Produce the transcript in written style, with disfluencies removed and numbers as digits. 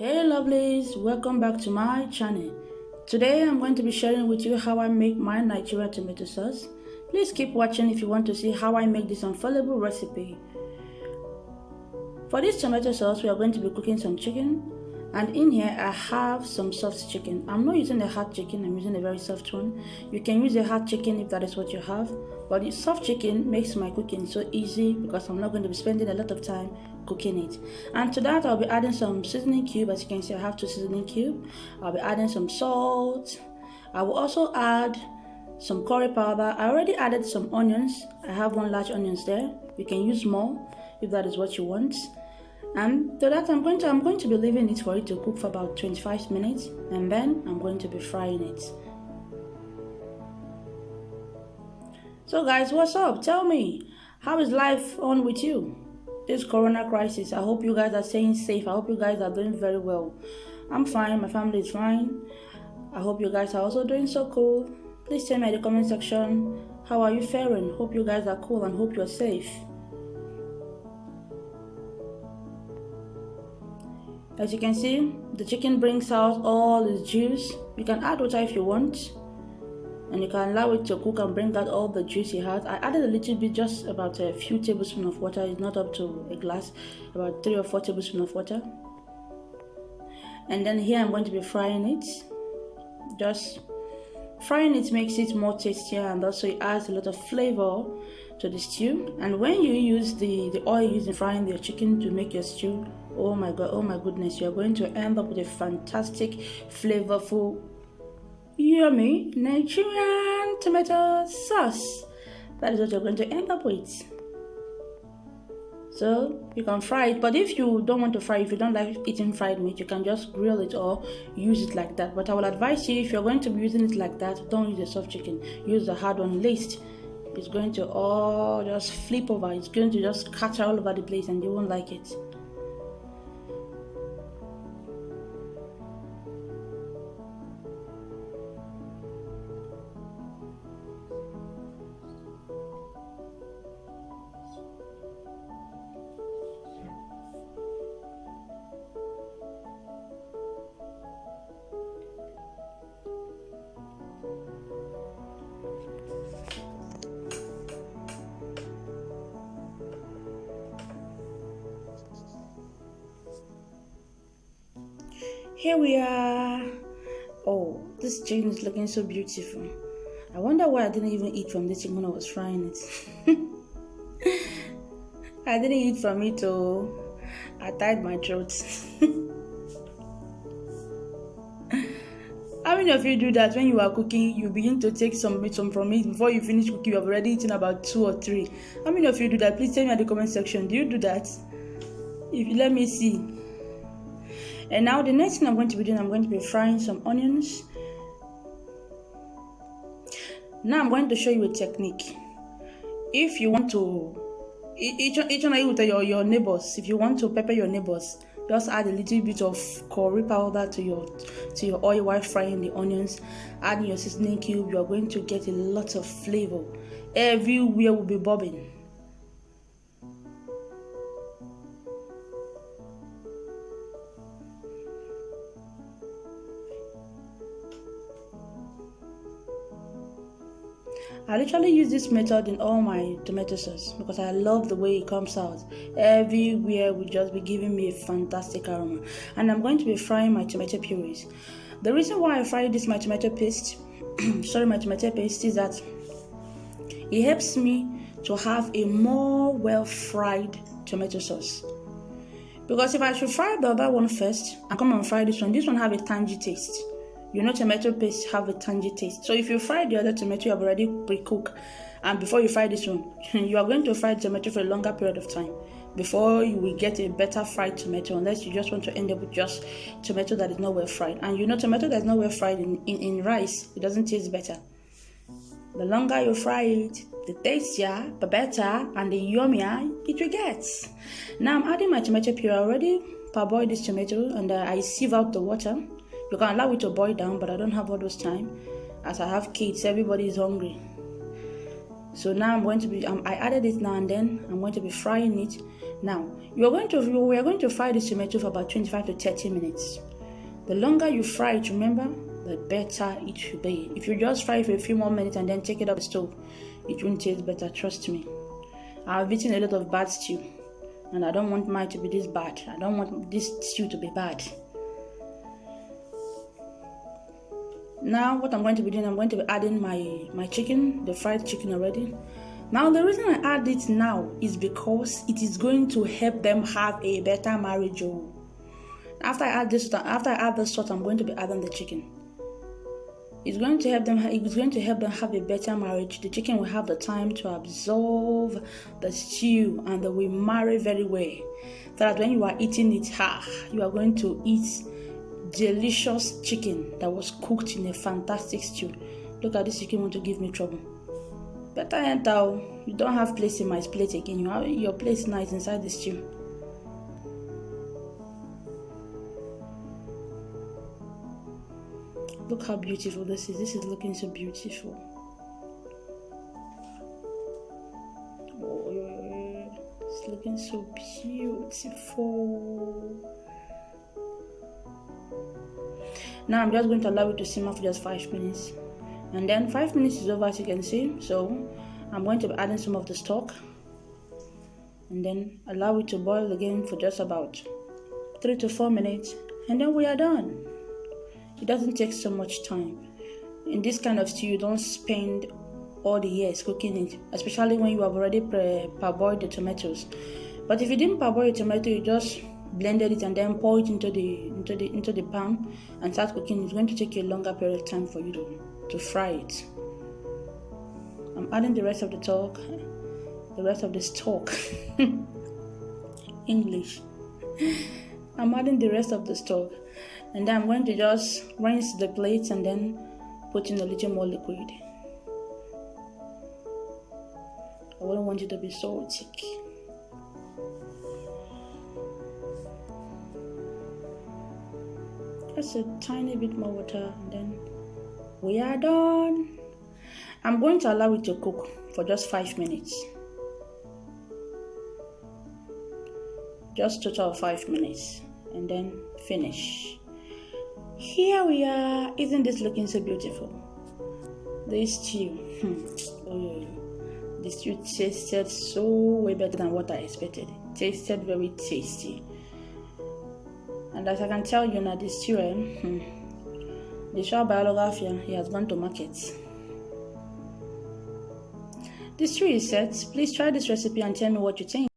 Hey lovelies, welcome back to my channel. Today I'm going to be sharing with you how I make my Nigerian tomato sauce. Please keep watching if you want to see how I make this infallible recipe. For this tomato sauce we are going to be cooking some chicken, and in here I have some soft chicken. I'm not using a hard chicken, I'm using a very soft one. You can use a hard chicken if that is what you have, but the soft chicken makes my cooking so easy because I'm not going to be spending a lot of time cooking it. And to that I'll be adding some seasoning cube. As you can see, I have 2 seasoning cube. I'll be adding some salt. I will also add some curry powder. I already added some onions. I have 1 large onions there. You can use more if that is what you want. And to that I'm going to be leaving it for it to cook for about 25 minutes, and then I'm going to be frying it. So guys, what's up? Tell me, how is life on with you? This corona crisis, I hope you guys are staying safe. I hope you guys are doing very well. I'm fine, my family is fine. I hope you guys are also doing so cool. Please tell me in the comment section, how are you faring? Hope you guys are cool and hope you're safe. As you can see, the chicken brings out all its juice. You can add water if you want, and you can allow it to cook and bring out all the juice it has. I added a little bit, just about a few tablespoons of water. It's not up to a glass, about 3 or 4 tablespoons of water. And then here I'm going to be frying it. Just frying it makes it more tastier, and also it adds a lot of flavor to the stew. And when you use the oil used in frying your chicken to make your stew, oh my god, oh my goodness, you're going to end up with a fantastic, flavorful, yummy Nigerian tomato sauce. That is what you're going to end up with. So you can fry it, but if you don't want to fry, if you don't like eating fried meat, you can just grill it or use it like that. But I will advise you, if you're going to be using it like that, don't use the soft chicken, use the hard one. Laced, it's going to all just flip over, it's going to just scatter all over the place and you won't like it. Here we are. Oh, this chicken is looking so beautiful. I wonder why I didn't even eat from this chicken when I was frying it. I didn't eat from it, oh, I tied my throat. How many of you do that when you are cooking? You begin to take some from it before you finish cooking. You have already eaten about 2 or 3. How many of you do that? Please tell me in the comment section. Do you do that? If you let me see. And now the next thing I'm going to be doing, I'm going to be frying some onions. Now I'm going to show you a technique. If you want to, each one of you with your neighbors, if you want to pepper your neighbors, just add a little bit of curry powder to your oil while frying the onions. Add your seasoning cube. You are going to get a lot of flavor. Everywhere will be bobbing. I literally use this method in all my tomato sauce because I love the way it comes out. Everywhere will just be giving me a fantastic aroma. And I'm going to be frying my tomato purees. The reason why I fry my tomato paste, my tomato paste, is that it helps me to have a more well-fried tomato sauce. Because if I should fry the other one first and come and fry this one have a tangy taste. You know, tomato paste have a tangy taste. So if you fry the other tomato you have already pre-cooked, and before you fry this one, you are going to fry the tomato for a longer period of time before you will get a better fried tomato, unless you just want to end up with just tomato that is not well fried. And you know, tomato that is not well fried in rice, it doesn't taste better. The longer you fry it, the tastier, the better, and the yummier it will get. Now I'm adding my tomato puree. I already parboiled this tomato, and I sieve out the water. You can allow it to boil down, but I don't have all those time as I have kids. Everybody is hungry. So now I added it now, and then I'm going to be frying it. Now, we are going to fry this tomato for about 25 to 30 minutes. The longer you fry it, remember, the better it should be. If you just fry it for a few more minutes and then take it off the stove, it won't taste better, trust me. I've eaten a lot of bad stew, and I don't want mine to be this bad. I don't want this stew to be bad. Now, what I'm going to be doing, I'm going to be adding my chicken, the fried chicken already. Now, the reason I add it now is because it is going to help them have a better marriage. After I add the salt, I'm going to be adding the chicken. It's going to help them have a better marriage. The chicken will have the time to absorb the stew, and they will marry very well. So that when you are eating it, you are going to eat delicious chicken that was cooked in a fantastic stew. Look at this chicken want to give me trouble. Better enter. You don't have place in my plate again. You have your place now is inside the stew. Look how beautiful this is. This is looking so beautiful. Oh, it's looking so beautiful. Now I'm just going to allow it to simmer for just 5 minutes. And then 5 minutes is over, as you can see. So I'm going to be adding some of the stock. And then allow it to boil again for just about 3 to 4 minutes. And then we are done. It doesn't take so much time. In this kind of stew, you don't spend all the years cooking it, especially when you have already parboiled the tomatoes. But if you didn't parboil your tomato, you just blended it and then pour it into the pan and start cooking. It's going to take you a longer period of time for you to fry it. I'm adding the rest of the stock. English. I'm adding the rest of the stock, and then I'm going to just rinse the plates and then put in a little more liquid. I wouldn't want it to be so thick. Just a tiny bit more water, and then we are done. I'm going to allow it to cook for just 5 minutes. Just total of 5 minutes, and then finish. Here we are. Isn't this looking so beautiful? This stew. The stew tasted so way better than what I expected. It tasted very tasty. And as I can tell you now, this stew, the shop biography, he has gone to market. This stew is set. Please try this recipe and tell me what you think.